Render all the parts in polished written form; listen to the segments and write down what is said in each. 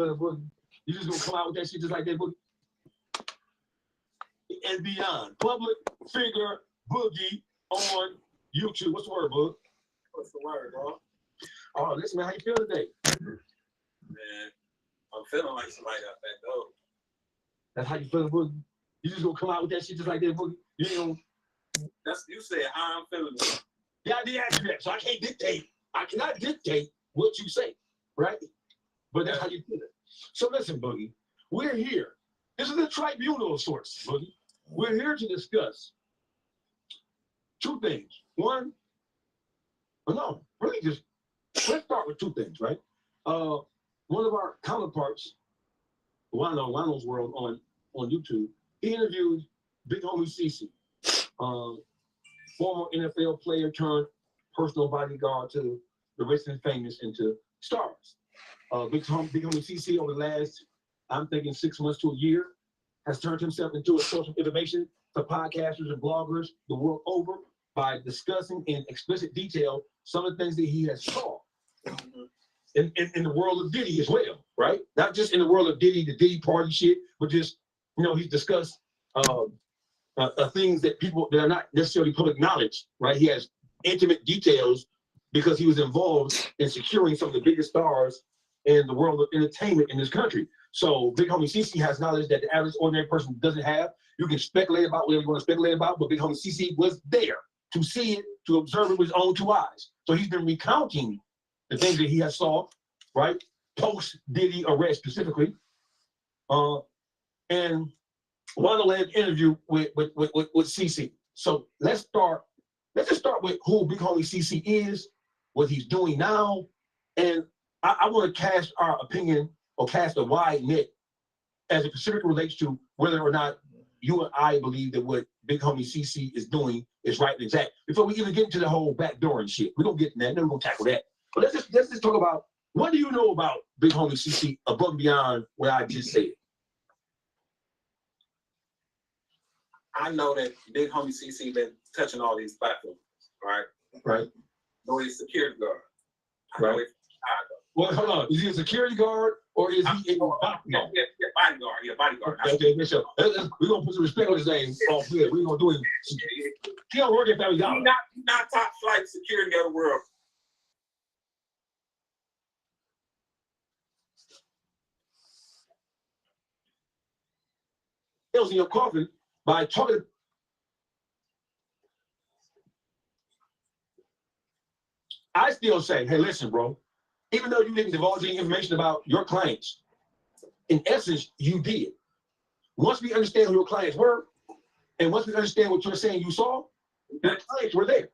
feeling Boogie? You just gonna come out with that shit just like that, Boogie? And beyond. Public figure Boogie on YouTube. What's the word, Boog? What's the word, bro? Oh, listen, man, how you feel today? Man, I'm feeling like somebody got that dope. That's how you feeling, Boogie? You just gonna come out with that shit just like that, Boogie? You ain't gonna... That's, you said how I'm feeling. Yeah, I did ask you that, so I can't dictate. I cannot dictate what you say, right? But that's how you feel it. So listen, Boogie, we're here. This is a tribunal of sorts, Boogie. We're here to discuss two things. One, no, really just, let's start with two things, right? One of our counterparts, Juan-o's World on YouTube, he interviewed big homie CC, former NFL player turned personal bodyguard to the rich and famous and to stars. Big homie CC over the last, I'm thinking 6 months to a year, has turned himself into a source of information for podcasters and bloggers the world over by discussing in explicit detail some of the things that he has saw in the world of Diddy as well, right? Not just in the world of Diddy, the Diddy party shit, but just, you know, he's discussed things that people that are not necessarily public knowledge, right? He has intimate details because he was involved in securing some of the biggest stars in the world of entertainment in this country. So big homie CC has knowledge that the average ordinary person doesn't have. You can speculate about whatever you want to speculate about, but big homie CC was there to see it, to observe it with his own two eyes. So he's been recounting the things that he has saw, right? Post Diddy arrest specifically. And Juan-o led an interview with CC. So let's just start with who big homie CC is, what he's doing now, and I want to cast our opinion or cast a wide net as it specifically relates to whether or not you and I believe that what big homie CC is doing is right and exact. Before we even get into the whole backdoor and shit, we're gonna get to that, then we're gonna tackle that. But let's just talk about, what do you know about big homie CC above and beyond what I just said? I know that big homie CC been touching all these platforms, right? Right. No, he's security guard. Right. Well, hold on. Is he a security guard or is he a bodyguard? Yeah, bodyguard. Yeah, bodyguard. Okay, so we're gonna put some respect on his name. Off here. We're gonna do it. He don't work at Family Dollar. He's not top flight security of the world. Nails in your coffin by talking. I still say, hey, listen, bro, even though you didn't divulge any information about your clients, in essence, you did. Once we understand who your clients were, and once we understand what you're saying you saw, your clients were there.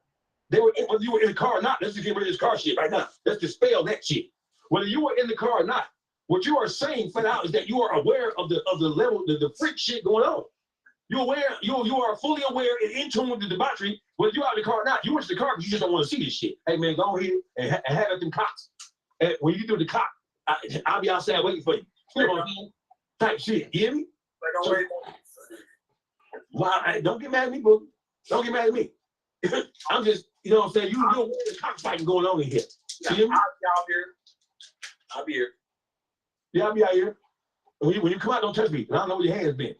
They were, whether you were in the car or not, let's just get rid of this car shit right now. Let's dispel that shit. Whether you were in the car or not, what you are saying flat out is that you are aware of the level, the freak shit going on. You're aware, you are fully aware and in tune with the debauchery, whether you're out of the car or not. You went to the car because you just don't want to see this shit. Hey man, go ahead and have at them cops. And when you do the cop, I'll be outside waiting for you. You know what I mean? Type shit. You hear me? Like, I'm well, don't get mad at me, boo. Don't get mad at me. I'm just, you know what I'm saying? You know there's cockfighting going on in here. Yeah, I'll be out here. I'll be here. Yeah, I'll be out here. When you come out, don't touch me. I don't know where your hands been.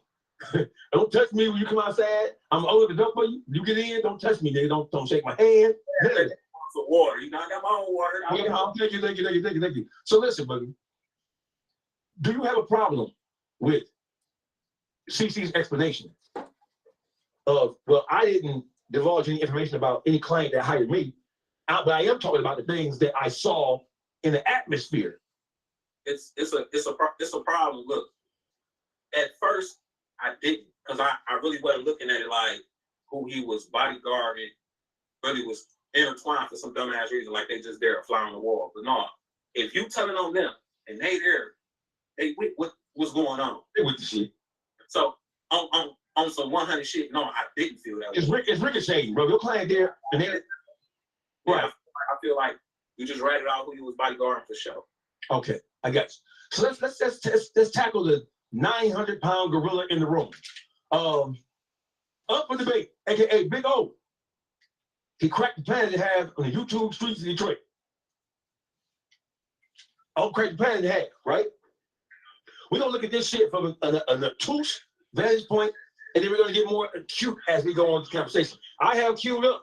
Don't touch me when you come outside. I'm old enough for you. You get in, don't touch me, nigga. Don't shake my hand. Yeah, some water. You know, I got my own water. Thank you. So listen, buddy. Do you have a problem with CC's explanation of, well, I didn't divulge any information about any client that hired me, but I am talking about the things that I saw in the atmosphere. It's a problem. Look, at first I didn't, because I really wasn't looking at it like who he was bodyguarding, really was intertwined for some dumbass reason, like they just there a fly on the wall. But no, if you telling on them and they there, they with what's going on. They with the shit. So on some 100 shit, no, I didn't feel that. It's ricocheting, bro. Your client there, and they right. I feel like you just ratted out who he was bodyguarding for sure. Okay, I got you. So let's tackle the 900-pound gorilla in the room. Up for debate, aka Big O. He cracked the plan to have on the YouTube Streets of Detroit. Oh, cracked the plan to have, right? We're gonna look at this shit from an obtuse vantage point, and then we're gonna get more acute as we go on the conversation. I have queued up,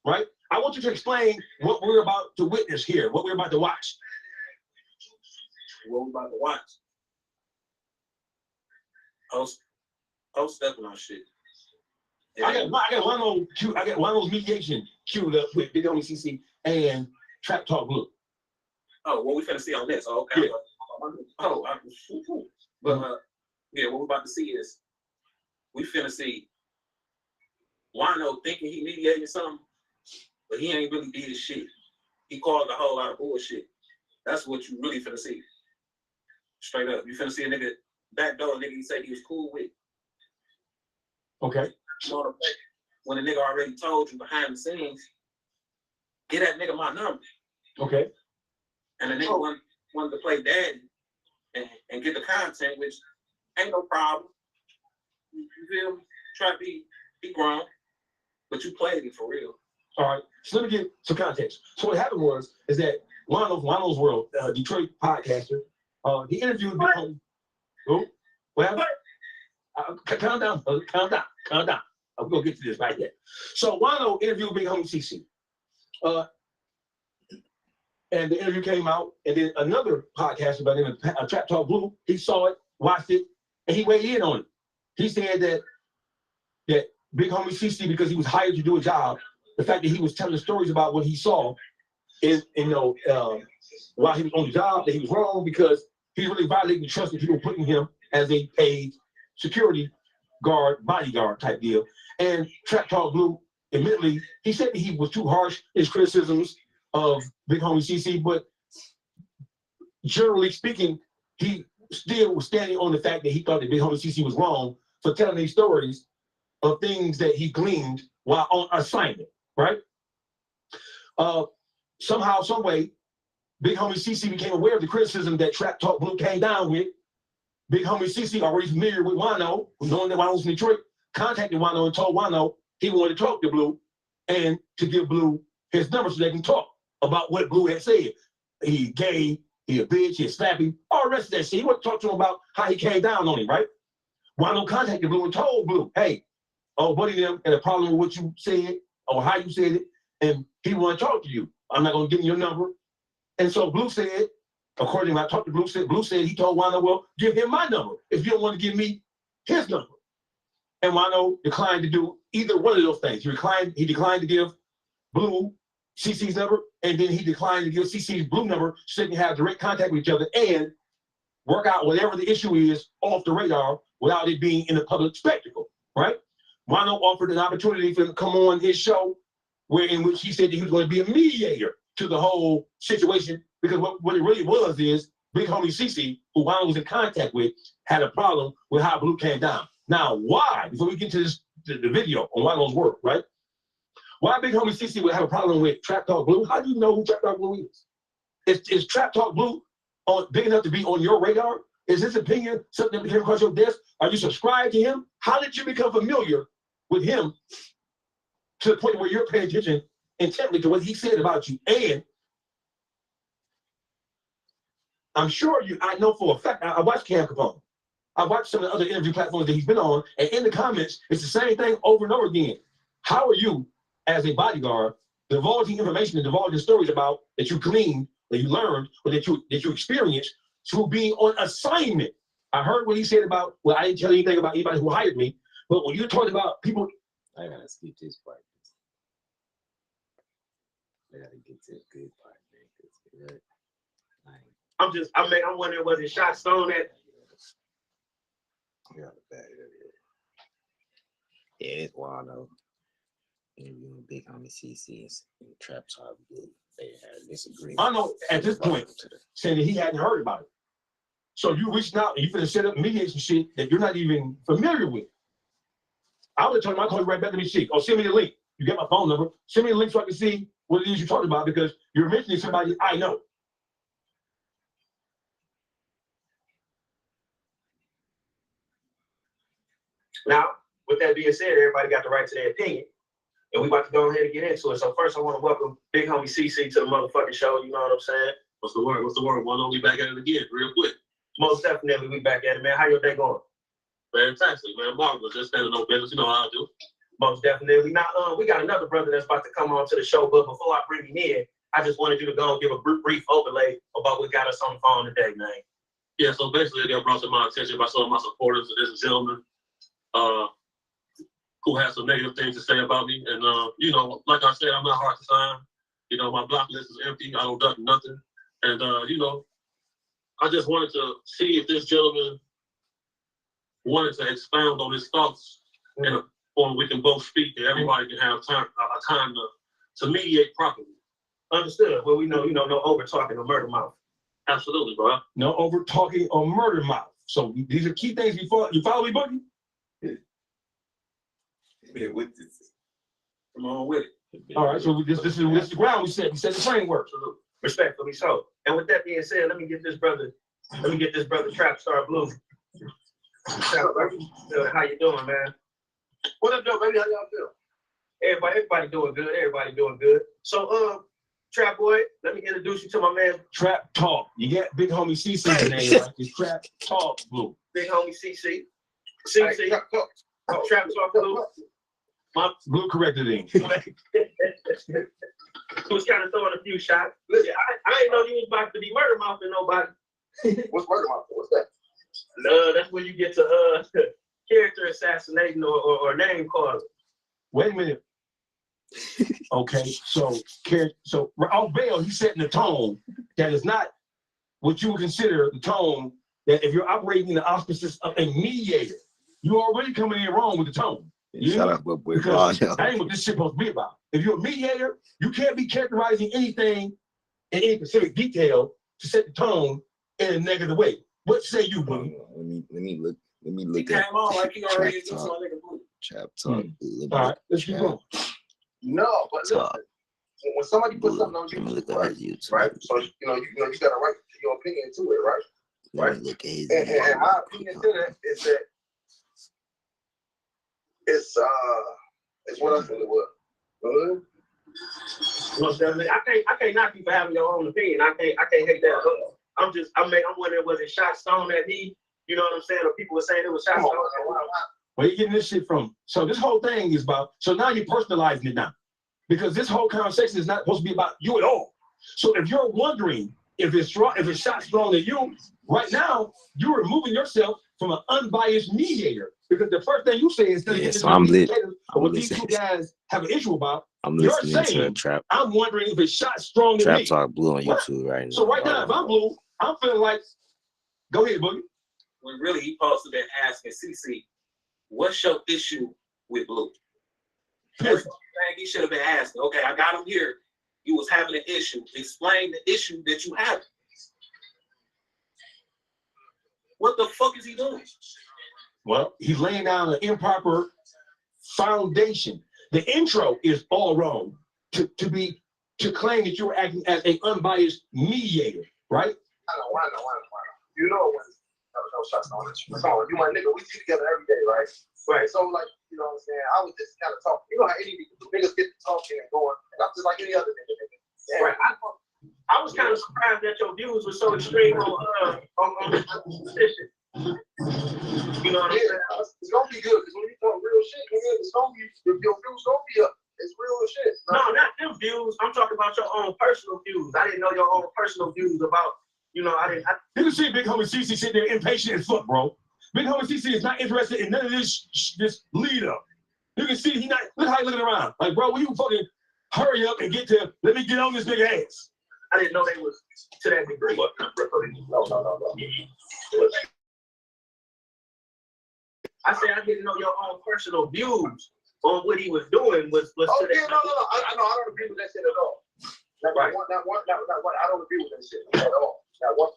right? I want you to explain what we're about to witness here, what we're about to watch. What we're about to watch. I was stepping on shit. I got Juan-o's mediation queued up with Big Homie CC and Traptalkblue. Oh, what we finna see on this? Oh, okay. Yeah. But yeah, what we're about to see is we finna see Juan-o thinking he mediating something, but he ain't really did his shit. He caused a whole lot of bullshit. That's what you really finna see. Straight up. You finna see a nigga, backdoor nigga he said he was cool with. Okay. When a nigga already told you behind the scenes, get that nigga my number. Okay. And the nigga wanted to play daddy and get the content, which ain't no problem. You feel me? Try to be grown, but you played it for real. All right. So let me get some context. So what happened is that Juan-o's World, Detroit podcaster, he interviewed Big Homie. Oh, well, calm down. I'm gonna get to this right there. So Juan-o interviewed Big Homie CC. And the interview came out, and then another podcaster by the name of Traptalkblue, he saw it, watched it, and he weighed in on it. He said that Big Homie CC, because he was hired to do a job, the fact that he was telling stories about what he saw is, while he was on the job, that he was wrong because he really violating the trust that people putting him as a paid security guard, bodyguard type deal. And Traptalkblue, admittedly, he said that he was too harsh in his criticisms of Big Homie CC, but generally speaking, he still was standing on the fact that he thought that Big Homie CC was wrong for telling these stories of things that he gleaned while on assignment, right? Somehow, some way, Big Homie CC became aware of the criticism that Traptalkblue came down with. Big Homie CC, already familiar with Juan-o, knowing that Juan-o's in Detroit, contacted Juan-o and told Juan-o he wanted to talk to Blue and to give Blue his number so they can talk about what Blue had said. He gay, he a bitch, he a slappy, all the rest of that shit. He wanted to talk to him about how he came down on him, right? Juan-o contacted Blue and told Blue, hey, buddy them had a problem with what you said or how you said it, and he want to talk to you. I'm not going to give him your number. And so Blue said, according to what I talked to Blue said he told Juan-o, well, give him my number if you don't want to give me his number. And Juan-o declined to do either one of those things. He declined to give Blue CC's number, and then he declined to give CC's Blue number so they can have direct contact with each other and work out whatever the issue is off the radar without it being in a public spectacle, right? Juan-o offered an opportunity for him to come on his show in which he said that he was going to be a mediator to the whole situation, because what it really was is Big Homie CC, who Juan-o was in contact with, had a problem with how Blue came down. Now, why, before we get to the video on Juan-o's work, right? Why Big Homie CC would have a problem with Traptalkblue? How do you know who Traptalkblue is? Is Traptalkblue big enough to be on your radar? Is his opinion something that came across your desk? Are you subscribed to him? How did you become familiar with him to the point where you're paying attention intently to what he said about you? And I'm sure I know for a fact, I watched Cam Capone. I watched some of the other interview platforms that he's been on, and in the comments, it's the same thing over and over again. How are you, as a bodyguard, divulging information and divulging stories about that you gleaned, that you learned, or that you experienced through being on assignment? I heard what he said about, well, I didn't tell you anything about anybody who hired me, but when you're talking about people, I gotta skip this part. I gotta get to the good part, man. I'm wondering, was it shot stone at? Yeah, it's Juan-o interviewing Big Homie CC and Traptalkblue. They had disagreement. I know at this point saying that he hadn't heard about it. So you reached out and you finna set up mediation shit that you're not even familiar with. I would have told him, I'll call you right back, let me see. Or send me the link. You get my phone number. Send me the link so I can see what it is you're talking about, because you're mentioning somebody I know. Now, with that being said, everybody got the right to their opinion, and we about to go ahead and get into it. So first, I want to welcome Big Homie CC to the motherfucking show. You know what I'm saying? What's the word? What's the word? Juan-o, we back at it again, real quick. Most definitely, we back at it, man. How your day going? Fantastic, man. Marvelous. Just standing no business. You know how I do. Most definitely. Now, we got another brother that's about to come on to the show, but before I bring him in, I just wanted you to go and give a brief overlay about what got us on the phone today, man. Yeah, so basically, it got brought to my attention by some of my supporters. There's a gentleman who has some negative things to say about me. And, you know, like I said, I'm not hard to find. You know, my block list is empty. I don't duck nothing. And, you know, I just wanted to see if this gentleman wanted to expound on his thoughts and or we can both speak and everybody can have time to mediate properly. Understood. Well, we know, you know, no over talking or murder mouth. Absolutely, bro. No over talking or murder mouth. So these are key things before you follow me, Boogie? Yeah, with this. Come on with it. All right, so this is the ground we set the framework. Respectfully so. And with that being said, let me get this brother Traptalkblue. How you doing, man? What up, though, baby? How y'all feel? Everybody doing good. Everybody doing good. So, Trap Boy, let me introduce you to my man, Trap Talk. You get big homie CC's name, right? It's Traptalkblue. big homie CC. CC. Traptalkblue. Blue corrected him. Was kind of throwing a few shots. Listen, I didn't know you was about to be murder mouthing nobody. What's murder mouth? What's that? That's when you get to character assassinating or name calling. Wait a minute. Okay, so off bail, he's setting the tone that is not what you would consider the tone that if you're operating in the auspices of a mediator, you already coming in wrong with the tone. Shut up, boy. Because that ain't what this shit supposed to be about. If you're a mediator, you can't be characterizing anything in any specific detail to set the tone in a negative way. What say you, buddy? Let me look. He came on like he already did my nigga Blue. Trap talk. All right, let's keep going. No, but look, when somebody puts something on Look YouTube, at his YouTube. right? So you got a right to your opinion to it, right? Right. Look at his And my opinion to that is that it's what I feel it was. Most definitely. I can't knock you for having your own opinion. I can't hate that. I'm wondering, was it shot stone at me? You know what I'm saying? Or people were saying it was shot stone. Where you getting this shit from? So this whole thing is about, so now you're personalizing it now. Because this whole conversation is not supposed to be about you at all. So if you're wondering if it's shots thrown at you, right now, you're removing yourself from an unbiased mediator. Because the first thing you say is what these two guys have an issue about. I'm You're listening saying, to Trap I'm wondering if it's shots thrown at me. Talk Blue on YouTube right now. So right now, if I'm Blue, I'm feeling like, go ahead, Boogie. When really he supposed to been asking CC, what's your issue with Blue? That's the thing he should have been asking. Okay, I got him here. You was having an issue. Explain the issue that you have. What the fuck is he doing? Well, he's laying down an improper foundation. The intro is all wrong to claim that you're acting as an unbiased mediator, right? I know. You know when no shots on it. You my nigga, we see together every day, right? Right. So like, you know what I'm saying? I was just kind of talking. You know how any niggas get to talking and going, and I'm just like any other nigga. Yeah. Right. I was kind of surprised that your views were so extreme on this position. You know what I'm saying? It's gonna be good because when you talk real shit, it's gonna be your views gonna be up. It's real shit. No, not them views. I'm talking about your own personal views. I didn't know your own personal views about. You know, I you can see big homie CC sitting there impatient as fuck, bro. Big homie CC is not interested in none of this lead up. You can see he not. Look how he looking around. Like, bro, will you fucking hurry up and let me get on this nigga ass? I didn't know they was to that degree. No. I said I didn't know your own personal views on what he was doing was no. I don't agree with that shit at all. Not one. I don't agree with that shit at all. Not 1%.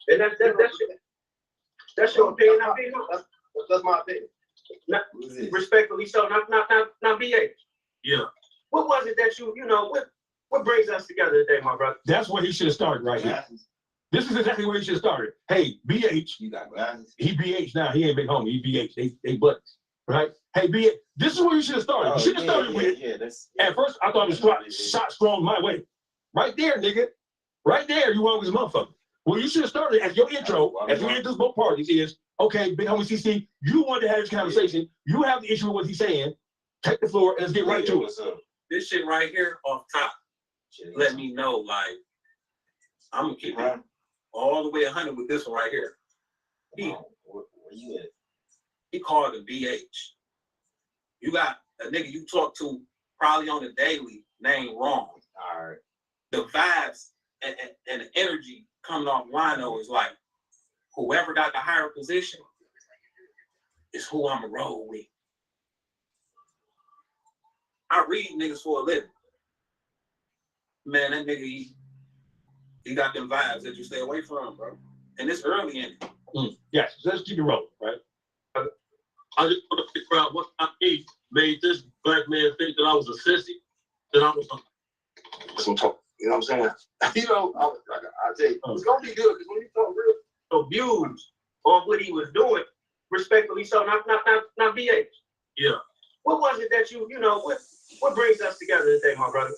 And that's your opinion. That's my opinion. Respectfully so, not BH. Yeah. What was it that you know, what brings us together today, my brother? That's where he should have started right here. This is exactly where he should have started. Hey, BH. You got glasses. He BH now. He ain't big homie. He BH. They buddies. Right? Hey, BH. This is where you should have started. You should have started with. At first, I thought it was shots thrown my way. Right there, nigga. Right there, you wrong with this motherfucker. Well, you should have started as your intro, as you introduce both parties is, okay, big homie CC, you wanted to have this conversation. You have the issue with what he's saying. Take the floor and let's get right to it. This shit right here off top, let me know, like, I'm gonna keep it all the way 100 with this one right here. Where you at? He called it BH. You got a nigga you talk to probably on the daily named wrong. All right. The vibes and the energy coming off Juan-o is like, whoever got the higher position is who I'm a roll with. I read niggas for a living. Man, that nigga, he got them vibes that you stay away from, bro. And it's early in it. Yes, let's keep it rolling, right? I just want to figure out what I made this black man think that I was a sissy, that I was some talk. You know what I'm saying? You know, I tell you, it's gonna be good because when you talk real views on what he was doing, respectfully so, not BH. Yeah. What was it that you know, what brings us together today, my brother?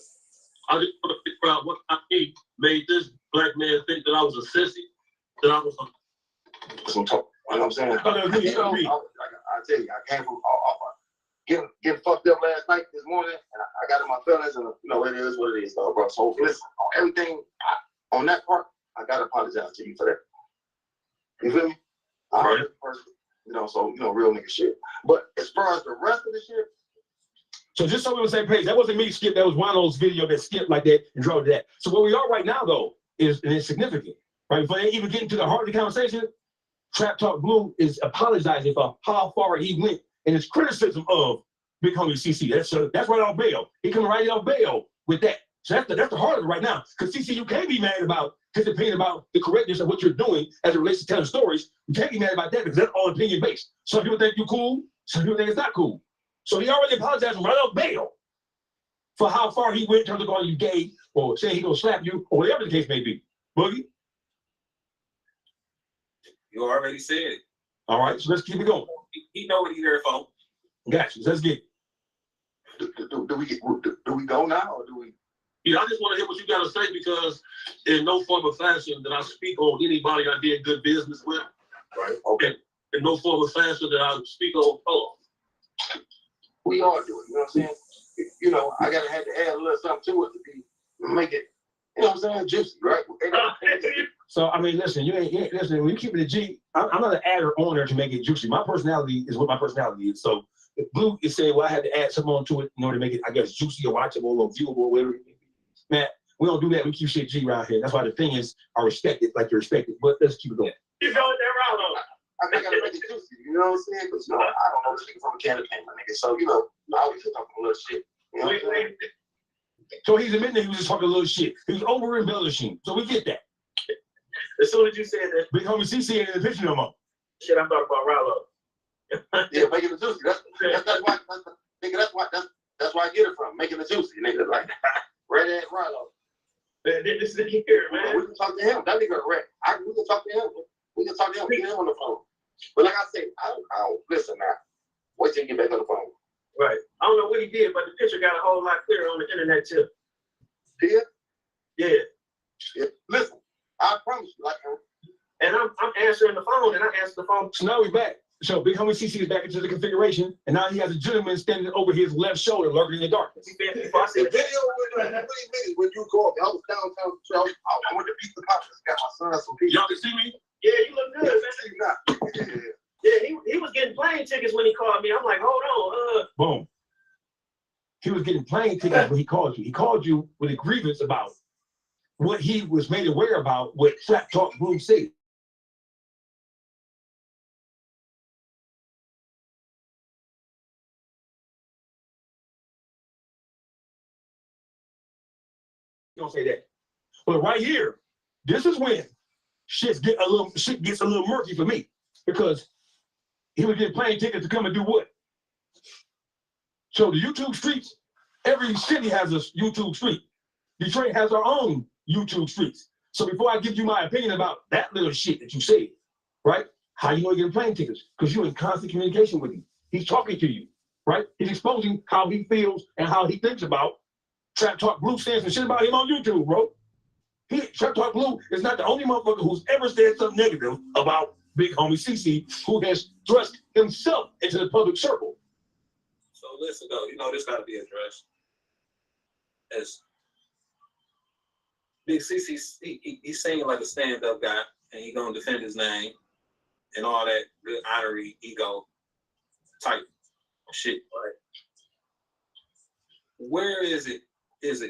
I just want to figure out what I made this black man think that I was a sissy, that I was some talk. You know what I'm saying? You know, I tell you, I came from getting fucked up last night, this morning, and I got in my feelings, and you know, it is what it is, though, bro. So listen, on everything, on that part, I gotta apologize to you for that. You feel me? Right. You know, so you know, real nigga shit. But as far as the rest of the shit, so just so we're on the same page, that wasn't me, Skip. That was Juan-o's video that skipped like that and drove to that. So where we are right now, though, is and it's significant, right? Before they even get into the heart of the conversation, Traptalkblue is apologizing for how far he went in his criticism of big homie CC. That's right off bail. He coming right off bail with that. So that's the heart of it right now. Because CC, you can't be mad about his opinion about the correctness of what you're doing as it relates to telling stories. You can't be mad about that because that's all opinion based. Some people think you're cool. Some people think it's not cool. So he already apologized right off bail for how far he went in terms of calling you gay or saying he gonna slap you or whatever the case may be. Boogie? You already said it. All right, so let's keep it going. He know what he's there for. Gotcha. Let's get do we go now or do we? Yeah, I just want to hear what you got to say because in no form or fashion that I speak on anybody I did good business with. Right. Okay. In no form or fashion that I speak on. We all do it. You know what I'm saying? You know, I gotta have to add a little something to it to make it. You know what I'm saying? Juicy, right? So I mean, listen, you ain't listen. When you keep it a G, I'm not an adder on there to make it juicy. My personality is what my personality is. So if Blue is saying, well, I had to add something onto it in order to make it, I guess, juicy or watchable or viewable or whatever. Man, we don't do that. We keep shit G around here. That's why the thing is, I respect it like you're respected. But let's keep it going. You know what they're around on. I gotta make it juicy. You know what I'm saying? But you know, I don't know shit from a can of paint, my nigga. So you know, I always talking a little shit. You know what I'm saying? So he's admitting that he was just talking a little shit. He was over embellishing. So we get that. As soon as you said that, Big homie CC ain't in the picture no more. shit, I'm talking about Rallo. Yeah, making it juicy. That's why I get it from. Making it juicy, nigga. Like red ass Rallo. This is here, man. We can talk to him. That nigga red. We can talk to him. We can talk to him. We can get him on the phone. But like I said, I don't listen now. Wait till you get back on the phone. Right. I don't know what he did, but the picture got a whole lot clearer on the internet too. Did? Yeah. Listen, I promise you, like, and I'm answering the phone, and I answer the phone. So now we're back. So Big homie CC is back into the configuration, and now he has a gentleman standing over his left shoulder, lurking in the darkness. the video when you called me, I was downtown. I went to Pizza Poppers, got my son some pizza. Y'all can see me? Yeah, you look good, man. Yeah, he was getting plane tickets when he called me. I'm like, hold on, Boom. He was getting plane tickets when he called you. He called you with a grievance about what he was made aware about what Traptalkblue said. Don't say that. But right here, this is when shit gets a little murky for me because he was getting plane tickets to come and do what? So the YouTube streets, every city has a YouTube street. Detroit has our own YouTube streets. So before I give you my opinion about that little shit that you said, right? How you know you're getting plane tickets? Because you're in constant communication with him. He's talking to you, right? He's exposing how he feels and how he thinks about Traptalkblue saying some shit about him on YouTube, bro. Traptalkblue is not the only motherfucker who's ever said something negative about big homie CC, who has thrust himself into the public circle. So listen, though, you know this got to be addressed. As Big CC, he's singing like a stand-up guy, and he gonna defend his name and all that good honorary ego type shit, right? Where is it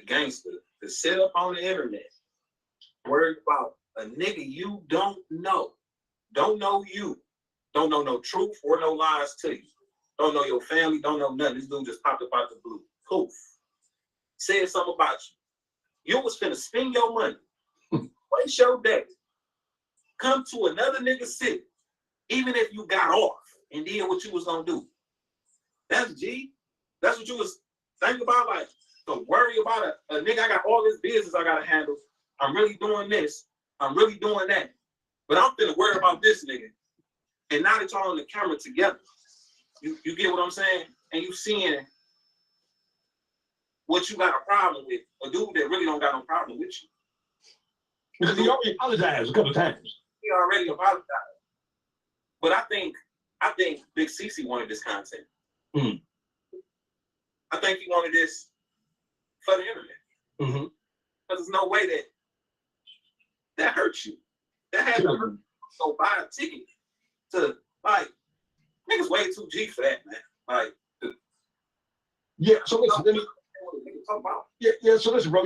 gangster to sit up on the internet, worried about a nigga you don't know you, don't know no truth or no lies to you, don't know your family, don't know nothing. This dude just popped up out the blue, poof, said something about you. You was finna spend your money, waste your day, come to another nigga city, even if you got off and did what you was gonna do. That's G. That's what you was thinking about, like, to worry about a nigga. I got all this business I gotta handle. I'm really doing this. I'm really doing that. But I'm finna worry about this nigga. And now that y'all on the camera together, you get what I'm saying? And you seeing what you got a problem with, a dude that really don't got no problem with you. Because he already apologized a couple of times. He already apologized. But I think Big CC wanted this content. Mm. I think he wanted this for the internet. Mm-hmm. Because there's no way that hurts you. That had to hurt you. So buy a ticket to, like, niggas way too G for that, man. Like, yeah, so listen, let me talk about. Yeah, so listen, bro,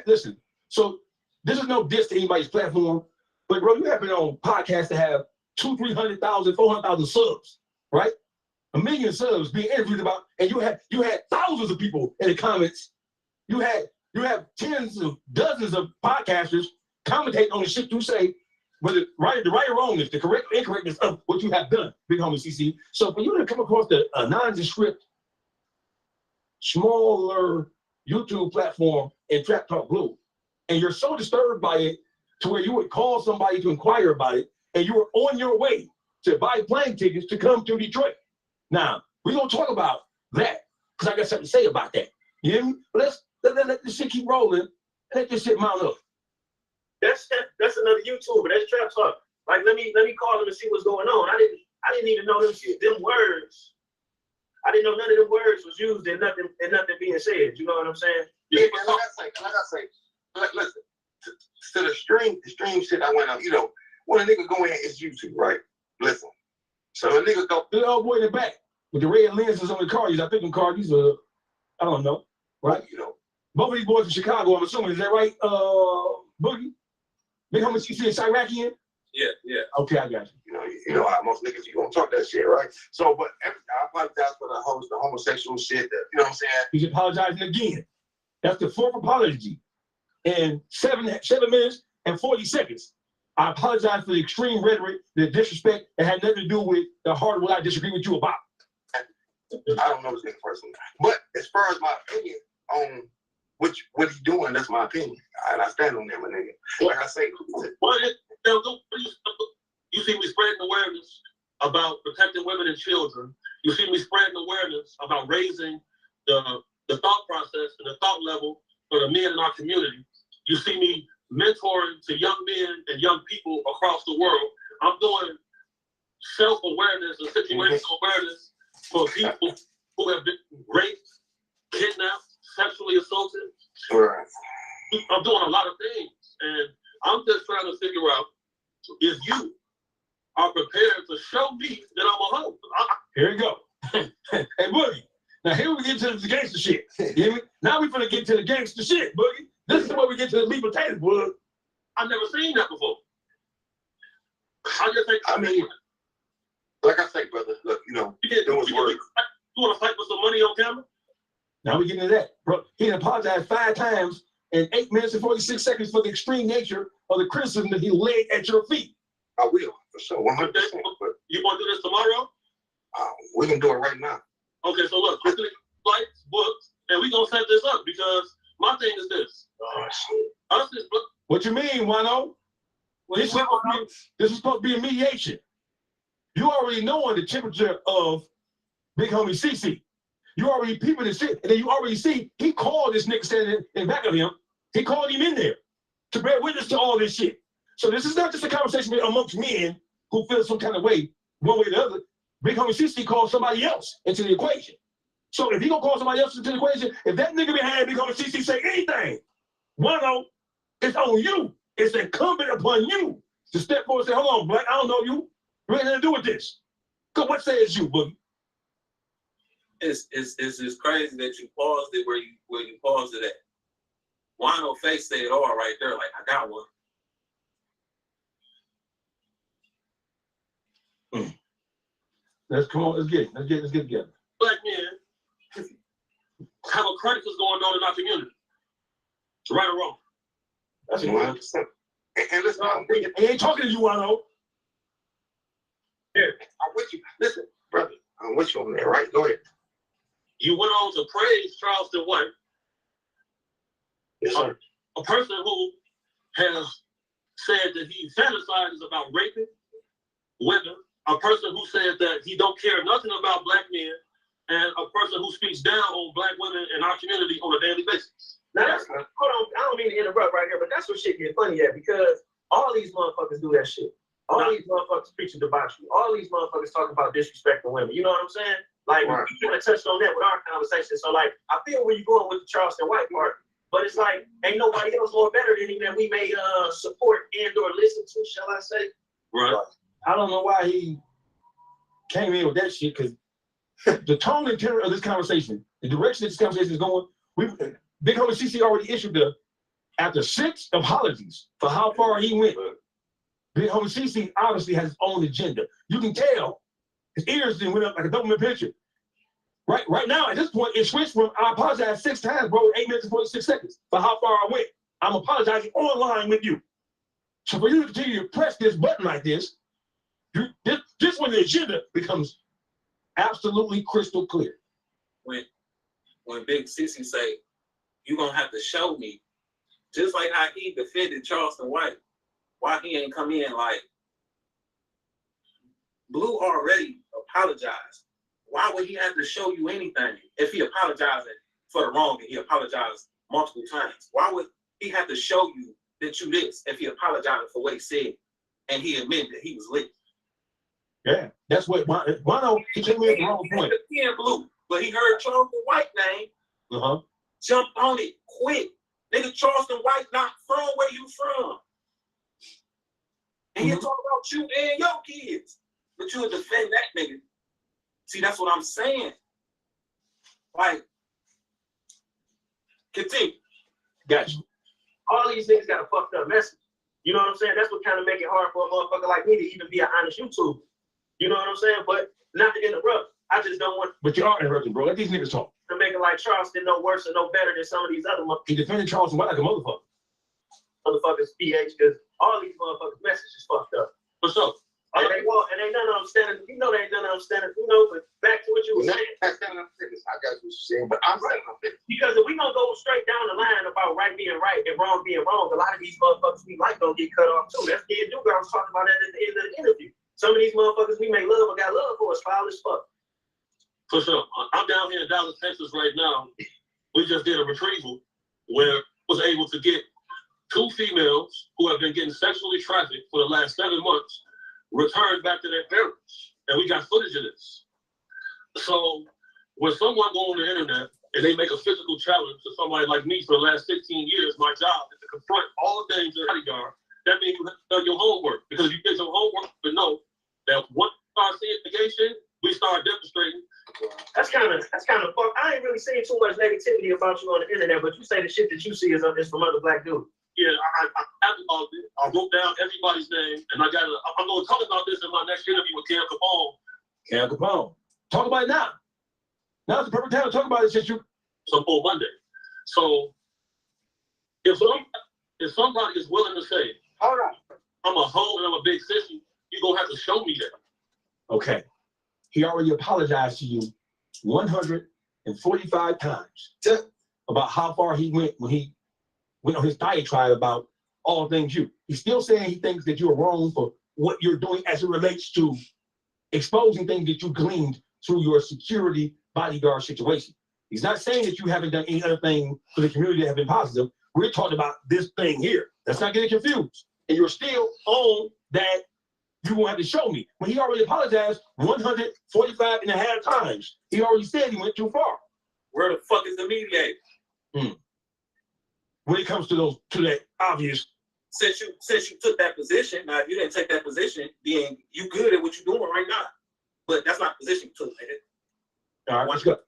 listen. So this is no diss to anybody's platform, but bro, you have been on podcasts that have 200,000, 300,000, 400,000 subs, right? 1 million subs being interviewed about, and you had thousands of people in the comments. You have tens of dozens of podcasters commentate on the shit you say, whether the right or wrong is the correct or incorrectness of what you have done, big homie CC. So for you to come across a nondescript, smaller YouTube platform in Traptalkblue, and you're so disturbed by it to where you would call somebody to inquire about it, and you were on your way to buy plane tickets to come to Detroit. Now, we're gonna talk about that, because I got something to say about that. You hear me? But let this shit keep rolling, and let this shit mount up. That's another YouTuber. That's Trap Talk. Like, let me call him and see what's going on. I didn't even know them words. I didn't know none of the words was used and nothing being said. You know what I'm saying? Yeah, but like I say, listen, to the stream shit I went on, you know, when a nigga go in, it's YouTube, right? Listen. So a nigga go. The old boy in the back with the red lenses on the car. I think them car, these are, I don't know, right? You know. Both of these boys from Chicago, I'm assuming. Is that right, Boogie? Big homie CC is Iraqian? Yeah. Okay, I got you. You know how most niggas, you gonna talk that shit, right? So, but I apologize for the homosexual shit that, you know what I'm saying? He's apologizing again. That's the fourth apology in 7 minutes and 40 seconds. I apologize for the extreme rhetoric, the disrespect that had nothing to do with the heart of what I disagree with you about. I don't know this nigga personally. But as far as my opinion on what he's doing, that's my opinion. And I stand on that, my nigga. Like I say, you see me spreading awareness about protecting women and children. You see me spreading awareness about raising the thought process and the thought level for the men in our community. You see me mentoring to young men and young people across the world. I'm doing self-awareness and situational awareness for people who have been raped, kidnapped, sexually assaulted. right. I'm doing a lot of things, and I'm just trying to figure out if you are prepared to show me that I'm a hoe. Here we go. Hey, Boogie. Now here we get to the gangster shit. You hear me? Now we're gonna get to the gangster shit, Boogie. This is where we get to the meat potatoes, Boogie. I've never seen that before. How do you think? I mean, like I say, brother, look, you know, you want to fight for some money on camera? Now we get into that. Bro, he apologized 5 times in 8 minutes and 46 seconds for the extreme nature of the criticism that he laid at your feet. I will, for sure, 100%. But You want to do this tomorrow? we can do it right now. Okay, so look, quickly, flights, books, and we're going to set this up because my thing is this. Oh, shit. Us is, What you mean, Juan-o? This is supposed to be a mediation. You already knowing the temperature of big homie CC. You already peeping the shit, and then you already see he called this nigga standing in back of him. He called him in there to bear witness to all this shit. So this is not just a conversation amongst men who feel some kind of way, one way or the other. Big homie CC calls somebody else into the equation. So if he gonna call somebody else into the equation, if that nigga behind Big homie CC say anything, Juan-o, it's on you. It's incumbent upon you to step forward and say, hold on, Black, I don't know you. You ain't nothing to do with this. Cause what says you, Boogie? It's just crazy that you paused it where you paused it at. Juan-o face said it all right there, like I got one. Let's come on, let's get together. Black men have a crisis going on in our community. Right or wrong? That's 100%. And listen, He ain't talking to you, Juan-o. I'm with you. Listen, brother, I'm with you on there, right? Go ahead. You went on to praise Charleston White, Yes, sir. a person who has said that he fantasizes about raping women, a person who says that he don't care nothing about black men, and a person who speaks down on black women in our community on a daily basis. Now that's, hold on, I don't mean to interrupt right here, but that's what shit get funny at, because all these motherfuckers do that shit. All these motherfuckers preaching debauchery. All these motherfuckers talking about disrespecting women. You know what I'm saying? Like, Right. we kind of touched on that with our conversation. So, like, I feel where you're going with the Charleston White part, but it's like, ain't nobody else more better than him that we may support and or listen to, shall I say? Right. I don't know why he came in with that shit, because the tone and tenor of this conversation, the direction that this conversation is going, Big homie CC already issued after 6 apologies for how far he went. Big homie CC obviously has his own agenda. You can tell his ears then went up like a Doberman picture. Right now, at this point, it switched from I apologize 6 times, bro, 8 minutes and 46 seconds for how far I went. I'm apologizing online with you. So for you to continue to press this button like this, this when the agenda becomes absolutely crystal clear. When Big CC say, you gonna have to show me, just like how he defended Charleston White, why he ain't come in like, Blue already apologized. Why would he have to show you anything if he apologized for the wrong and he apologized multiple times? Why would he have to show you that you this if he apologized for what he said and he admitted that he was lit? Yeah, that's what Juan-o, he came in at the wrong point. He in Blue, but he heard Charleston White name, jumped on it quick. Nigga, Charleston White not from where you from. And you talk about you and your kids, but you would defend that nigga. See, that's what I'm saying. Like, continue. Gotcha. All these niggas got a fucked up message. You know what I'm saying? That's what kind of make it hard for a motherfucker like me to even be an honest YouTuber. You know what I'm saying? But not to interrupt. I just don't want But you are interrupting, bro. Let these niggas talk. to make it like Charleston no worse or no better than some of these other He defended Charleston White like a motherfucker. motherfuckers PH, because all these motherfuckers' message is fucked up. What's up? And they walk, and ain't none of them standing. You know they ain't none of them standing. You know, but back to what you were saying. I got what you're saying, but I'm saying I'm fitness. Because if we gonna go straight down the line about right being right and wrong being wrong, a lot of these motherfuckers we like gonna get cut off too. That's the dude I was talking about that at the end of the interview. Some of these motherfuckers we may love or got love for is foul as fuck. For sure. I'm down here in Dallas, Texas right now. We just did a retrieval where was able to get 2 females who have been getting sexually trafficked for the last 7 months returned back to their parents. And we got footage of this. So when someone go on the internet and they make a physical challenge to somebody like me for the last 15 years, my job is to confront all the things in bodyguard. That means you have to do your homework, because if you get your homework to know that once you start seeing negation, we start demonstrating. That's kind of fuck. I ain't really seeing too much negativity about you on the internet, but you say the shit that you see is from other black dudes. Yeah, I wrote down everybody's name, and I'm going to talk about this in my next interview with Cam Capone. Cam Capone. Talk about it now. Now's the perfect time to talk about it since you. So on Monday. So if somebody is willing to say, All right. I'm a hoe and I'm a big sissy, you're going to have to show me that. Okay. He already apologized to you 145 times about how far he went when he went on his diatribe about all things you. He's still saying he thinks that you're wrong for what you're doing as it relates to exposing things that you gleaned through your security bodyguard situation. He's not saying that you haven't done any other thing for the community that have been positive. We're talking about this thing here. Let's not get it confused. And you're still on that you won't have to show me. When he already apologized 145 and a half times. He already said he went too far. Where the fuck is the mediator? When it comes to that obvious. Since you took that position, now if you didn't take that position, then you good at what you're doing right now. But that's not the position you took, nigga. All right, let's go.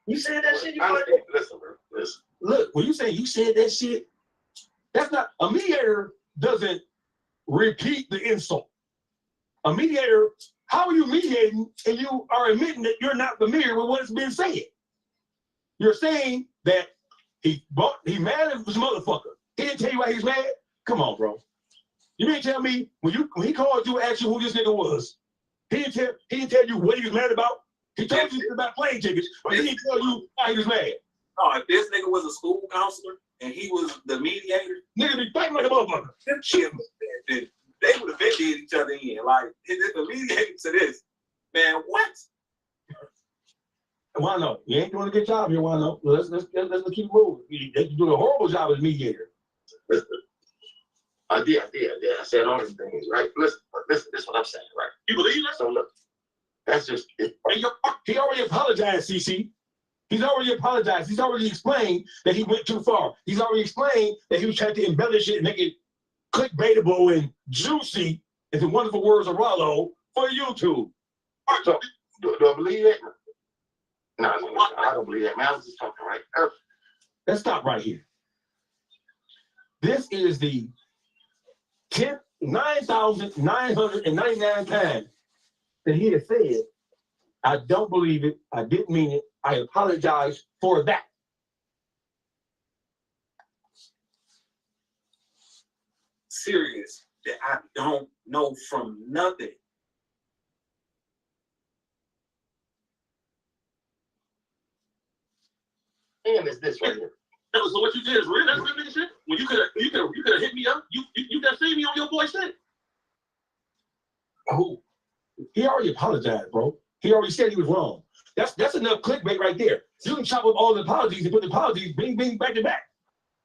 You said that shit. Listen, bro. Listen. Look, when you say you said that shit, that's not a mediator. Doesn't repeat the insult. A mediator, how are you mediating and you are admitting that you're not familiar with what's been said? You're saying that he mad at this motherfucker. He didn't tell you why he's mad? Come on, bro. You mean tell me when he called you and asked you who this nigga was, he didn't tell you what he was mad about? He told you about plane tickets, but he didn't tell you why he was mad. No, if this nigga was a school counselor and he was the mediator, Nigga be fighting like a motherfucker. they would have been did each other in. Like, if the mediator to this, man, what? Juan-o, you ain't doing a good job here, Juan-o. Let's keep moving. You're doing a horrible job as mediator. I did. I said all these things, right? Listen, this is what I'm saying, right? You believe that? So look, that's just it. He already apologized, CC. He's already apologized. He's already explained that he went too far. He's already explained that he was trying to embellish it and make it clickbaitable and juicy, as the wonderful words of Rollo, for YouTube. So, do I believe that? No, I don't believe that, man. I was just talking right. Let's stop right here. This is the 9,999 times that he has said, I don't believe it, I didn't mean it, I apologize for that. Serious that I don't know from nothing. And it's this right here. So what you did is real. That's real nigga shit. When you could have hit me up. You could see me on your boy shit. Oh, he already apologized, bro. He already said he was wrong. That's enough clickbait right there. You can chop up all the apologies and put the apologies bing, bing, back to back.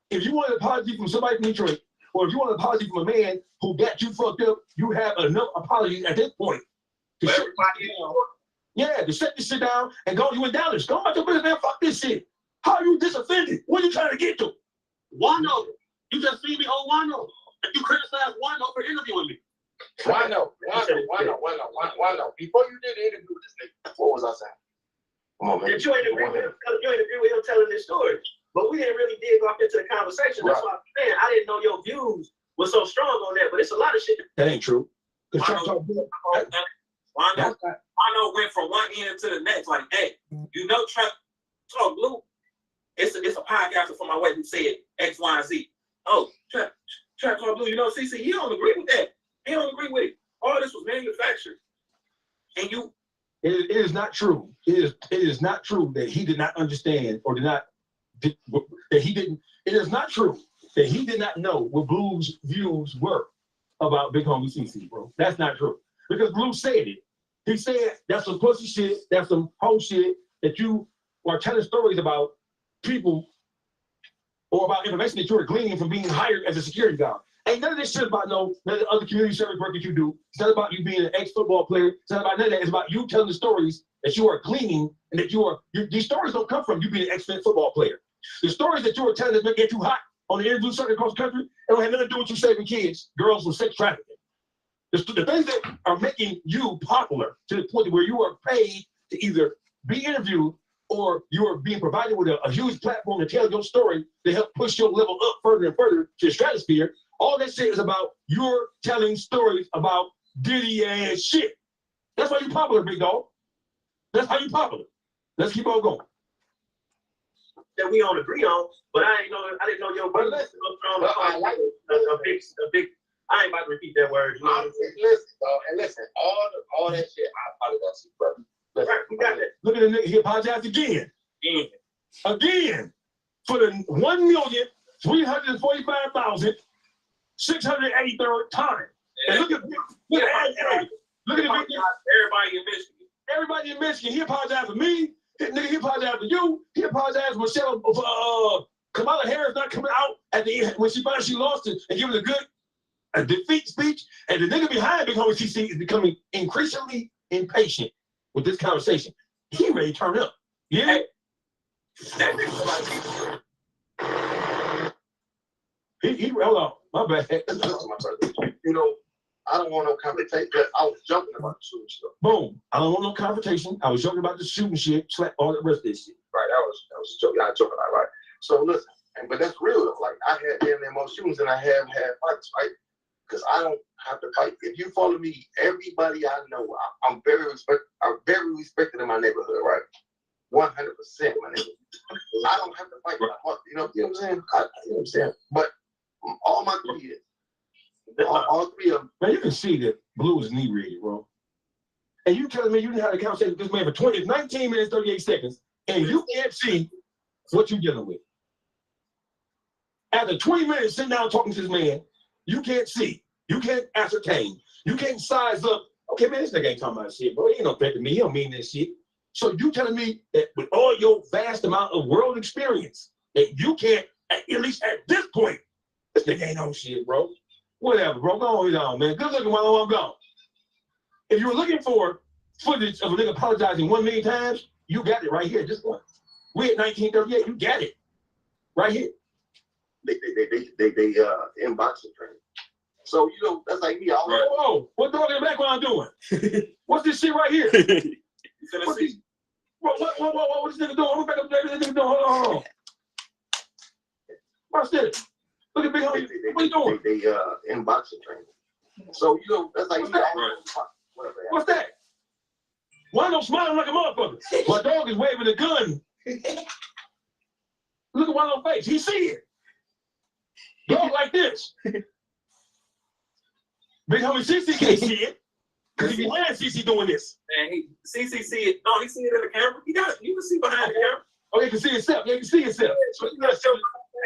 If you want an apology from somebody from Detroit, or if you want an apology from a man who got you fucked up, you have enough apologies at this point to shut to shut this shit down and go. You went down this. Go about your business, man. Fuck this shit. How are you disoffended? What are you trying to get to? Juan-o. You just see me on Juan-o. You criticize Juan-o for interviewing me. Juan-o. Before you did the interview with this nigga, what was I saying? Come on, man. You ain't agree with him telling this story. But we didn't really dig off into the conversation. That's why I'm saying I didn't know your views were so strong on that. But it's a lot of shit. That ain't true. Juan-o went from one end to the next. Like, hey, you know, Traptalkblue. It's a podcaster from my way who said X, Y, and Z. Oh, Traptalkblue, you know, CC, he don't agree with that. He don't agree with it. All this was manufactured. And you... It is not true. It is not true that he did not understand or that he didn't. It is not true that he did not know what Blue's views were about Big Homie CC, bro. That's not true. Because Blue said it. He said that's some pussy shit, that's some hoe shit that you are telling stories about people or about information that you are gleaning from being hired as a security guard. Ain't none of this shit about none of the other community service work that you do. It's not about you being an ex-football player. It's not about none of that. It's about you telling the stories that you are gleaning and that these stories don't come from you being an ex-football player. The stories that you are telling that get you hot on the interview circuit across the country, it don't have nothing to do with you saving kids, girls from sex trafficking. The things that are making you popular to the point where you are paid to either be interviewed or you are being provided with a huge platform to tell your story to help push your level up further and further to the stratosphere. All that shit is about you're telling stories about Diddy ass shit. That's why you popular, big dog. That's how you popular. Let's keep on going. That we don't agree on, but I didn't know your brother. I like a big. I ain't about to repeat that word. Listen, all that shit. I apologize to you, brother. Right, we got that. Look at the nigga. He apologized again for the 1,345,683rd time. And look at everybody in Michigan. Everybody in Michigan. He apologized for me. He apologized for you. He apologized for Michelle. Kamala Harris not coming out when she finally lost it and giving a defeat speech, and the nigga behind Big Homie CC is becoming increasingly impatient with this conversation. He ready to turn up. Yeah. He hold on, my bad. You know, I don't want no confrontation. I was joking about the shooting stuff. Boom. I don't want no confrontation. I was joking about the shooting shit, all the rest of this shit. Right, that was a joke. I joking about, right? So listen, but that's real though. Like I had damn near more shootings than I have had fights, right? Because I don't have to fight. If you follow me, everybody I know, I'm very respected in my neighborhood, right? 100%, my neighborhood. I don't have to fight. You know what I'm saying? You know what I'm saying? But all my kids, all three of them. Man, you can see that Blue is inebriated, bro. And you telling me you didn't have a conversation with this man for 19 minutes, 38 seconds, and you can't see what you're dealing with. After 20 minutes sitting down talking to this man, you can't see, you can't ascertain, you can't size up. Okay, man, this nigga ain't talking about shit, bro. He ain't no threat to me. He don't mean this shit. So you telling me that with all your vast amount of world experience, that you can't, at least at this point, this nigga ain't on shit, bro. Whatever, bro. Go on, man. Good looking while I'm gone. If you were looking for footage of a nigga apologizing 1 million times, you got it right here. Just one. We at 1938. You got it right here. They in boxing training. So you know that's like me. Whoa, what dog in the background doing? What's this shit right here? What's this? What this nigga doing? What this nigga doing? Hold on. Watch this. Look at Big Homie. What you doing? They in boxing training. So you know that's like What's that? What's that? Juan-o smiling like a motherfucker. My dog is waving a gun. Look at Juan-o's face. He see it. Dog like this. Big Homie CC can't see it. Because he behind CC doing this. And CC see it. No, he see it in the camera. You can see behind the camera. Oh, you can see himself. You can see himself. So you gotta show.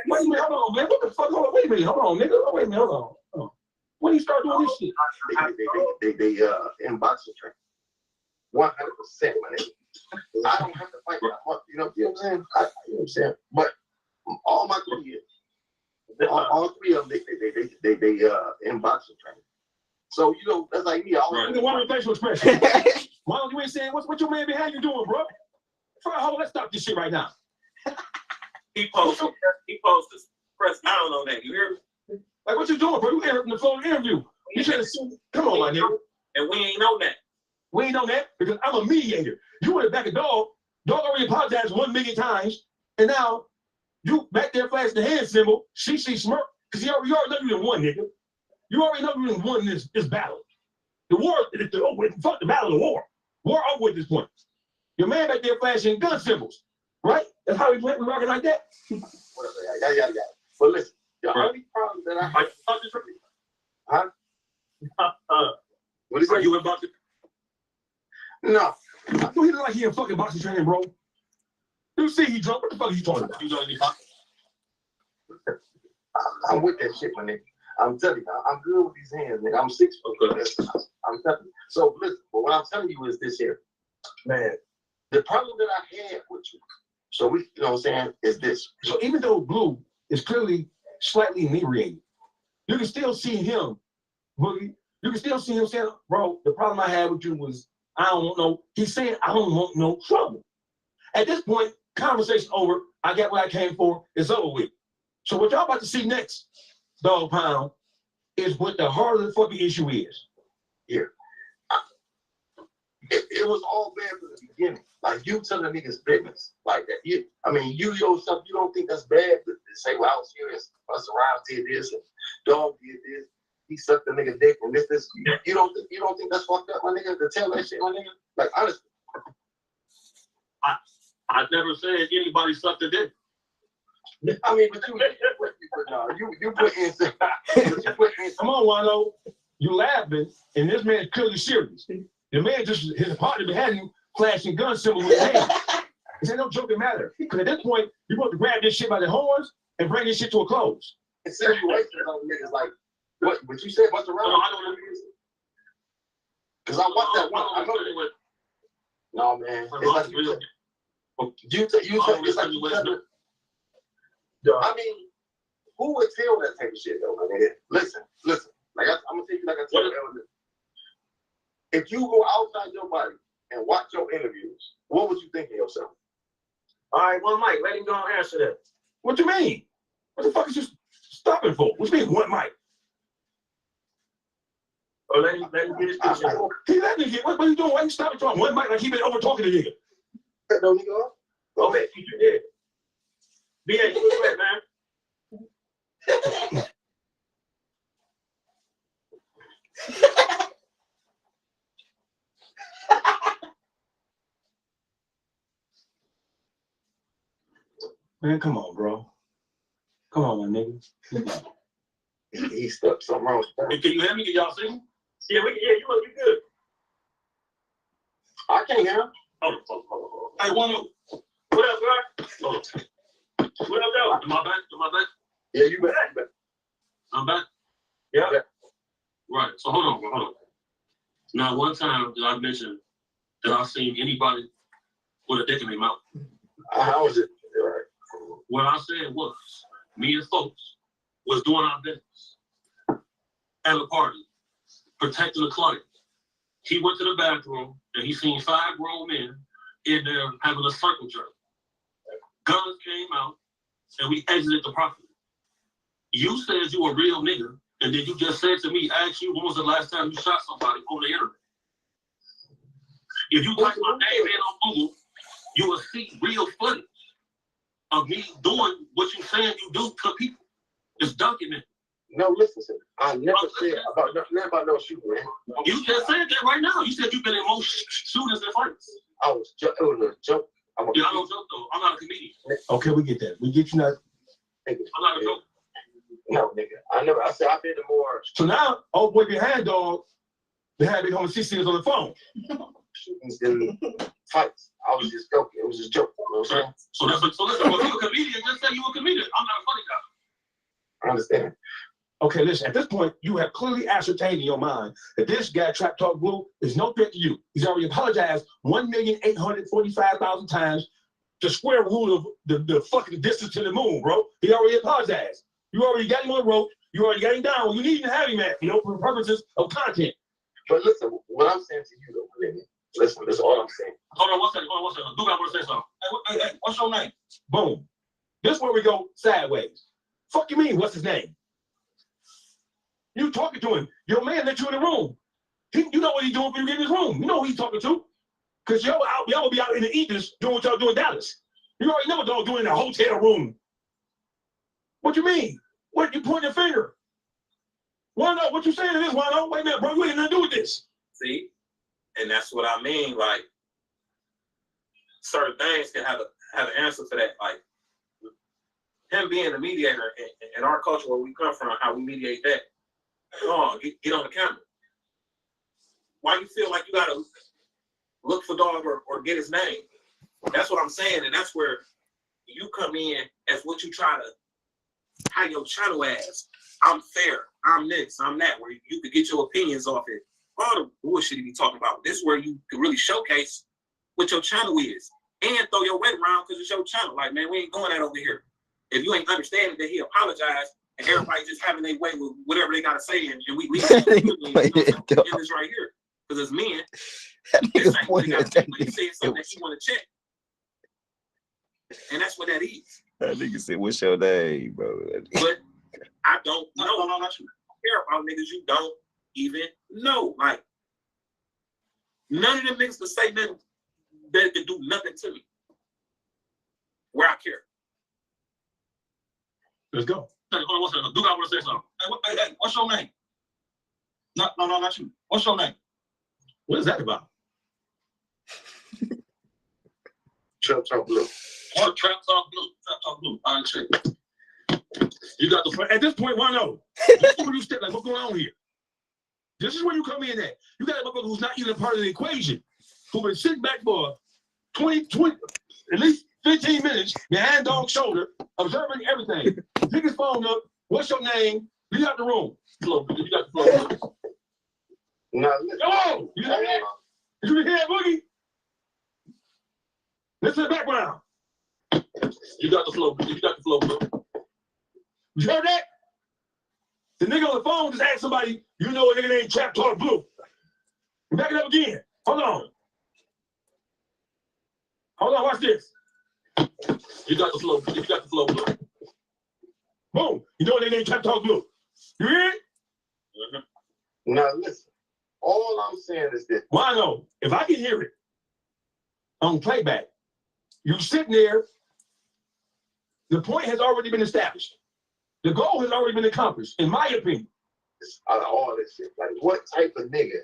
Wait a minute, hold on, man. What the fuck? Hold on, wait a minute. Hold on, nigga. Oh, wait a minute, hold on. When you start doing this shit? They in boxing training. 100%, my nigga. I don't have to fight. You know what I'm saying? You know what I'm saying? But all my kids, all three of them, they in boxing training. So you know that's like me. Look at one facial expression. Why don't you ain't saying what your man behind you doing, bro? Hold on, let's stop this shit right now. He posted press down on that. You hear me? Like what you doing, bro? You interrupting the phone interview. You should have seen. Come on, my nigga. And we ain't know that. We ain't know that because I'm a mediator. You went back a dog. Dog already apologized 1 million times, and now you back there flashing the hand symbol. She smirk because you already know you done won, nigga. You already know you done won this battle. The war is over with. Fuck the battle of the war. War over with this point. Your man back there flashing gun symbols, right? That's how he went rocking like that. Whatever, yeah. But listen, the only problem that I have. Huh? What is that? You about to? No. I know he look like he in fucking boxing training, bro. You see he drunk. What the fuck are you talking about? You know any boxing? I'm with that shit, my nigga. I'm telling you, I'm good with these hands, nigga. I'm 6 foot. I'm telling you. So listen, but what I'm telling you is this here, man. The problem that I had with you, so we, you know what I'm saying, is this. So even though Blue is clearly slightly inebriated, you can still see him, Boogie. You can still see him saying, bro, the problem I had with you was I don't want no, he's saying I don't want no trouble. At this point, conversation over, I got what I came for, it's over with. So what y'all about to see next, Dog Pound, is what the heart of the fucking issue is. Here. It was all bad from the beginning. Like you telling niggas business like that. You yourself, you don't think that's bad to say, well, I was here, Busta Rhymes did this, and Dog did this. He sucked the nigga dick and this. You don't think that's fucked up, my nigga, to tell that shit, my nigga? Like honestly. I never said anybody sucked a dick. I mean, but you put in. Come on, Juan-o. You laughing, and this man is clearly serious. The man just, his partner behind him flashing gun symbols with his hand. It ain't no joking matter. Because at this point, you want to grab this shit by the horns and bring this shit to a close. Insinuations on niggas like, what you said, Busta Rhymes? No, I don't know. Because I watched that one. I know that. No, man. It's like you said, it's like you said. I mean, who would tell that type of shit though? I mean, listen. Like I'm gonna tell you, like I told you, if you go outside your body and watch your interviews, what would you think of yourself? All right, well, Mike, let him go and answer that. What you mean? What the fuck is you stopping for? What you mean, one mic? Or let him get his picture. He let me get. What are you doing? Why you stopping for one mic like he been over talking to nigga? No, nigga. Go ahead, you did. B.A., you was wet, man. Man, come on, bro. Come on, my nigga. He stuck something wrong. Hey, can you hear me? Can y'all see me? Yeah, you good. I can't hear him. Hold on. Hey, Juan-o. What up, bro? Hold on. What up, though? Am I back? Yeah, you back. I'm back? Yeah. Right. So hold on. Now, one time did I mention that I've seen anybody with a dick in their mouth? How was it? All right. What I said was, me and folks was doing our business at a party, protecting the client. He went to the bathroom and he seen 5 grown men in there having a circle jerk. Guns came out and we exited the property. You said you a real nigga, and then you just said to me, asked you when was the last time you shot somebody on the internet. If you type my name in on Google, you will see real footage of me doing what you saying you do to people. It's documented. No, listen, sir. I never said about nothing about no shooting, man. You just said that right now. You said you've been in most shootings and fights. It was a joke. Yeah, I don't joke though. I'm not a comedian. Okay, we get that. We get you now. I'm not a joke. No, nigga. I said I've been to more So now, old boy behind dog, they had big homie CC on the phone. shootings than fights. I was just joking. It was just a joke. You know what I'm saying? So listen, if you're a comedian, just say you're a comedian. I'm not a funny guy. I understand. Okay, listen, at this point, you have clearly ascertained in your mind that this guy, Traptalkblue, is no threat to you. He's already apologized 1,845,000 times, the square root of the fucking distance to the moon, bro. He already apologized. You already got him on the rope. You already got him down. Well, you need to have him at, for purposes of content. But listen, what I'm saying to you, though, nigga, listen, that's all I'm saying. Hold on one second. Duke, I want to say something. Hey, what's your name? Boom. This is where we go sideways. Fuck you mean, what's his name? You talking to him. Your man let you in the room. You know what he's doing when you get in his room. You know who he's talking to. Because y'all will be out in the ethers doing what y'all doing in Dallas. You already know what y'all doing in a hotel room. What you mean? What you pointing your finger? Juan-o, what you saying to this, Juan-o? Wait a minute, bro. You ain't nothing to do with this. See? And that's what I mean. Like, certain things can have an answer to that. Like, him being the mediator in our culture where we come from, how we mediate that. Come on, get on the camera. Why you feel like you gotta look for dog or get his name? That's what I'm saying, and that's where you come in as what you try to hide your channel as. I'm fair, I'm this, I'm that, where you could get your opinions off it. All the bullshit you be talking about. This is where you can really showcase what your channel is and throw your weight around because it's your channel. Like, man, we ain't going that over here. If you ain't understanding that he apologized and everybody just having their way with whatever they gotta say, and we in this right here because as men, this ain't what he got to say. He said something that you want to check, and that's what that is. That nigga said, "What's your name, bro?" But I don't know. No, not you. Care about niggas you don't even know. Like none of them niggas can say nothing that can do nothing to me. Where I care. Let's go. Hey, hold on one second. Duke, I want to say something. Hey, what's your name? No, not you. What's your name? What is that about? Traptalkblue. Traptalkblue. I check. You got the at this point, Juan-o. This is where you step like, what's going on here? This is where you come in at. You got a motherfucker who's not even a part of the equation, who been sitting back for 20, at least 15 minutes behind dog's shoulder, observing everything. Pick his phone up. What's your name? Leave out the room. You got the flow. No, Yo, you hear that? Did you hear that, Boogie? Listen to the background. You got the flow. You got the flow, bro. You heard that? The nigga on the phone just asked somebody, you know a nigga named Traptalkblue. Back it up again. Hold on. Hold on, watch this. You got the flow. You got the flow. Boom. You know a nigga named Traptalkblue. You hear it? Now listen, all I'm saying is this. Juan-o, if I can hear it on playback, you sitting there, the point has already been established. The goal has already been accomplished, in my opinion. Out of all this shit, like what type of nigga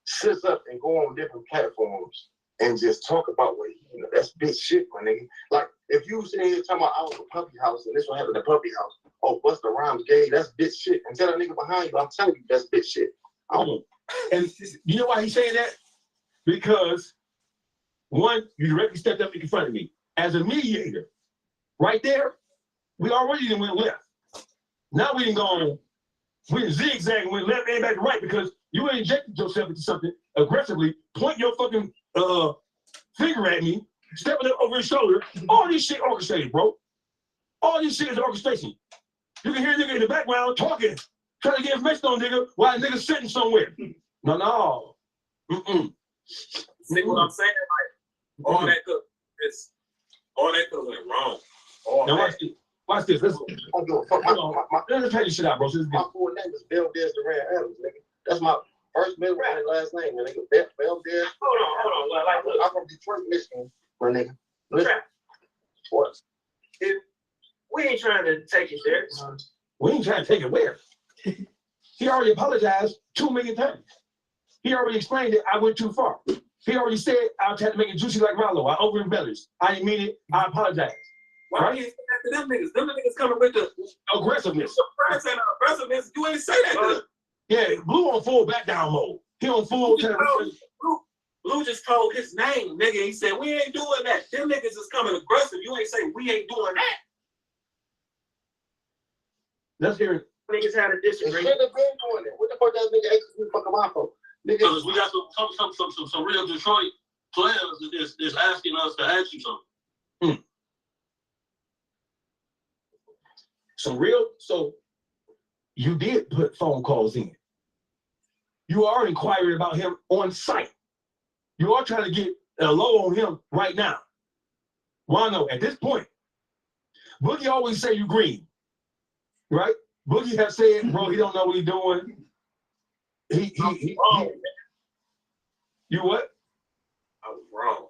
sits up and go on different platforms and just talk about what he, that's bitch shit, my nigga. Like if you sitting here talking about I was a puppy house and this one happened at puppy house. Oh, Busta Rhymes gay, that's bitch shit. And tell that nigga behind you, I'm telling you, that's bitch shit. And you know why he's saying that? Because one, you directly stepped up in front of me. As a mediator, right there, we already didn't went left. Now we didn't go on, we didn't zigzag and went left and back to right because you injected yourself into something aggressively, point your fucking finger at me, stepping up over his shoulder. All this shit orchestrated, bro. All this shit is orchestration. You can hear a nigga in the background talking, trying to get information on nigga while a nigga's sitting somewhere. No. See what I'm saying? Like, all that could went wrong. Now watch this. Let's I don't give a fuck. let's tell you shit out, bro. My full name is Valdez Duran Adams, nigga. That's my first middle and last name, man. Nigga, Valdez. Hold on. Like, look, I'm from Detroit, Michigan, my nigga. Listen. What? if we ain't trying to take it there. We ain't trying to take it where. He already apologized 2 million times. He already explained it. I went too far. He already said I tried to make it juicy like Rollo. I over-embellished. I didn't mean it. I apologize. Why Right? you ain't say that to them niggas? Them niggas coming with the Aggressiveness. aggressiveness. You ain't say that to them. Yeah, Blue on full back down mode. He on full. Blue just told his name, nigga. He said, we ain't doing that. Them niggas is coming aggressive. You ain't saying we ain't doing that. Let's hear it. Niggas had a They disagree. should have been doing it. What the fuck that nigga actually fucking my phone? Nigga, Because we got some real Detroit players that's asking us to ask you something. So you did put phone calls in. You are inquiring about him on site. You are trying to get a low on him right now. Juan-o, at this point, Boogie always say you green, right? Boogie have said, bro, he don't know what he's doing. You what? I was wrong.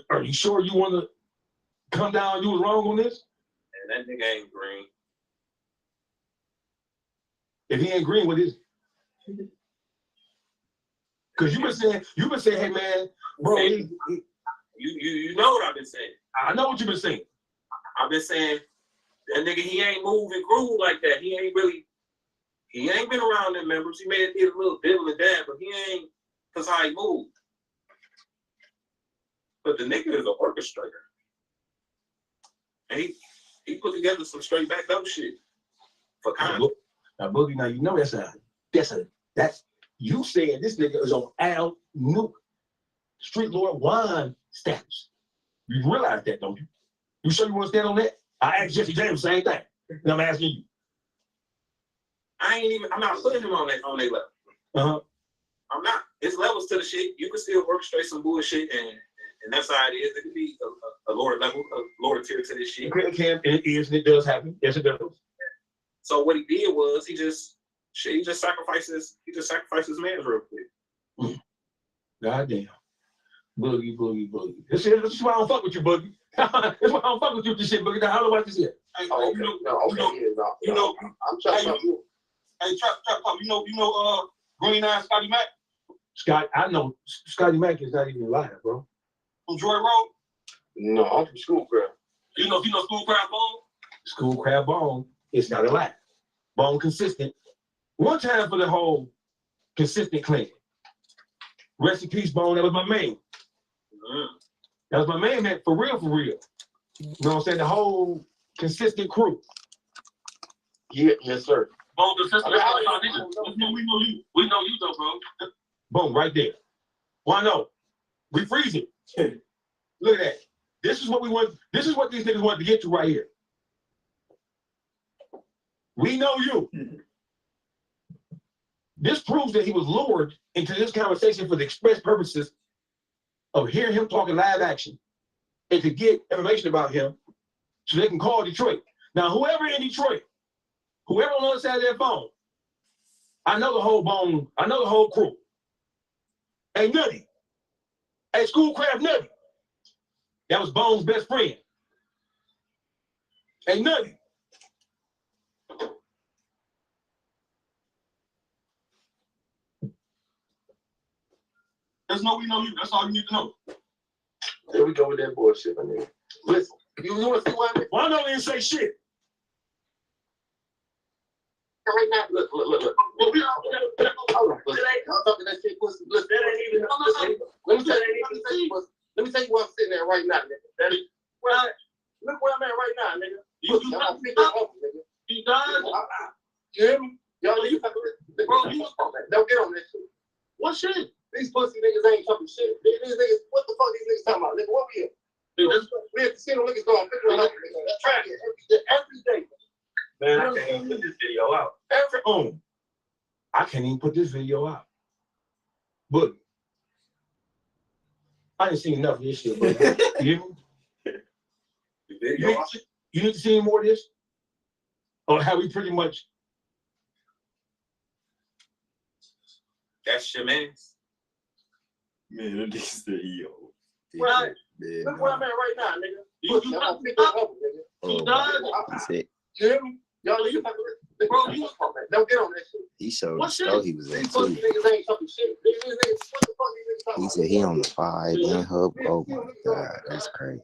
Are you sure you want to come down? You was wrong on this. And that nigga ain't green. If he ain't green, what is it? Because you've been saying, hey man, bro, You know what I've been saying. I know what you've been saying. I've been saying that nigga, he ain't move and groove like that. He ain't been around them members. He may have did a little dibble and dab, but he ain't, cause how he moved. But the nigga is an orchestrator. And he put together some straight back up shit for content. Now, Boogie, now you know that's you said this nigga is on Al Nuke, Street Lord Juan status. You realize that, don't you? You sure you want to stand on that? I asked Jesse James the same thing. And I'm asking you. I'm not putting him on that level. Uh-huh. I'm not. It's levels to the shit. You can still orchestrate some bullshit, and that's how it is. It can be a lower level, a lower tier to this shit. It can, it is, and it does happen. Yes, it does. So what he did was he just sacrifices man real quick. Goddamn. Boogie. This is why I don't fuck with you, Boogie. That's why I don't fuck with you with this shit, Boogie. Now, how do I watch this here? Hey, oh, you okay. know, I'm trying to hey, Trap, you know, Green Eye Scotty Mac Scott, I know Scotty Mac is not even alive, bro. from Joy Road. No, I'm from Schoolcraft. You know Schoolcraft Bone? Schoolcraft Bone is not alive. Bone consistent. One time for the whole consistent clan. Rest in peace, Bone. That was my main. That was my main man, for real. You know what I'm saying? The whole consistent crew. Yeah, yes, sir. Bone consistent. We know you though, bro. Boom, right there. Juan-o, we freeze it. Look at that. This is what we want. This is what these niggas want to get to right here. We know you. This proves that he was lured into this conversation for the express purposes of hearing him talking live action and to get information about him so they can call Detroit. Now, whoever in Detroit, whoever on the other side of their phone, I know the whole bone, I know the whole crew. Hey, Nutty. Hey, Schoolcraft Nutty. That was Bone's best friend. Hey, Nutty. Just know we know you. That's all you need to know. Here we go with that bullshit, my nigga. Listen, you want to see why I'm Juan-o didn't say shit. right now? Look. Well, we all Hold on, listen. I'm talking that shit, pussy. Listen, That ain't even. let me tell you where I'm sitting at right now, nigga. Look where I'm at right now, nigga. You I'm gonna pick that up, nigga. You done? You hear me? Y'all niggas have to listen. Bro, you- Don't get on that shit. What shit? These pussy niggas ain't talking shit. These niggas, what the fuck these niggas talking about? Nigga, what we here? Dude, that's, We at the casino niggas going $51 nigga. That's track it every day. Man, I can't even put this video out. Every I can't even put this video out. But I ain't seen enough of this shit, but you hear me? The video. You need to see more of this? Or have we pretty much? That's your man's. Man, that nigga said, yo. Right. Man, Look where I'm at right now, nigga. you I'm gonna pick that up, nigga. You done? He said, You hear me? Y'all niggas have to listen. Bro, you- Don't get on that shit. he showed What the shit? show he was These at pussy too. niggas ain't talking shit. These niggas, what the fuck these niggas talking He about? said he on the 5 and hub. Oh my God, that's crazy.